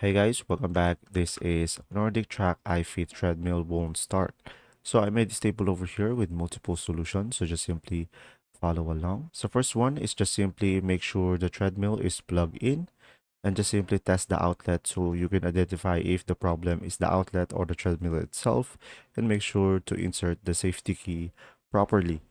Hey guys, welcome back. This is NordicTrack iFIT Treadmill Won't Start. So I made this table over here with multiple solutions, so just simply follow along. So first one is just simply make sure the treadmill is plugged in and just simply test the outlet so you can identify if the problem is the outlet or the treadmill itself, and make sure to insert the safety key properly.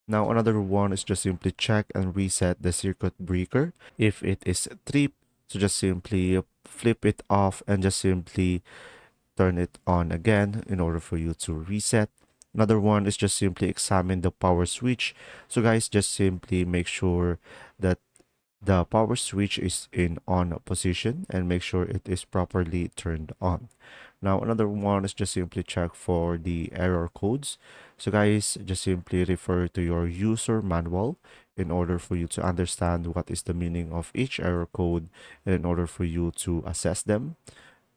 Now another one is just simply check and reset the circuit breaker. If it is tripped, so just simply flip it off and just simply turn it on again in order for you to reset. Another one is just simply examine the power switch. So guys, just simply make sure that the power switch is in on position and make sure it is properly turned on. Now, another one is just simply check for the error codes. So guys, just simply refer to your user manual in order for you to understand what is the meaning of each error code and in order for you to assess them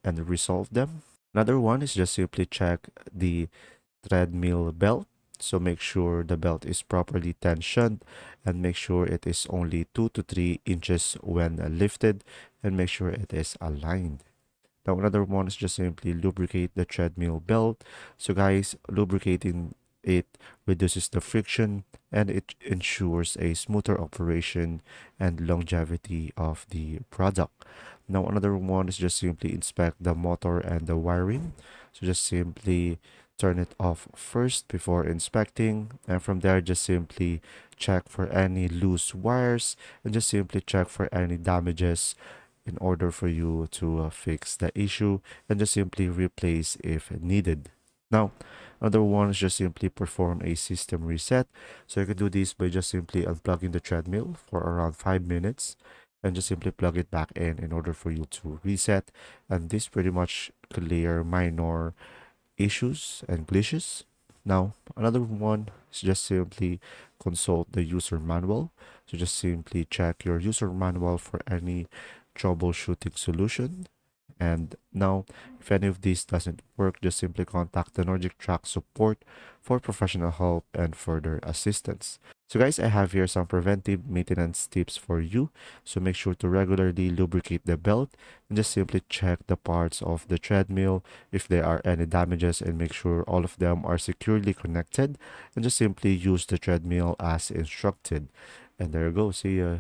and resolve them. Another one is just simply check the treadmill belt. So make sure the belt is properly tensioned and make sure it is only 2 to 3 inches when lifted, and make sure it is aligned. Now another one is just simply lubricate the treadmill belt. So guys, lubricating it reduces the friction and it ensures a smoother operation and longevity of the product. Now another one is just simply inspect the motor and the wiring. So just simply turn it off first before inspecting, and from there just simply check for any loose wires and just simply check for any damages in order for you to fix the issue and just simply replace if needed. Now, another one is just simply perform a system reset. So you can do this by just simply unplugging the treadmill for around 5 minutes and just simply plug it back in order for you to reset. And this pretty much clear minor issues and glitches. Now, another one is just simply consult the user manual. So just simply check your user manual for any troubleshooting solution. And now, if any of these doesn't work, just simply contact the NordicTrack support for professional help and further assistance. So guys, I have here some preventive maintenance tips for you. So make sure to regularly lubricate the belt and just simply check the parts of the treadmill if there are any damages, and make sure all of them are securely connected, and just simply use the treadmill as instructed. And there you go. See ya.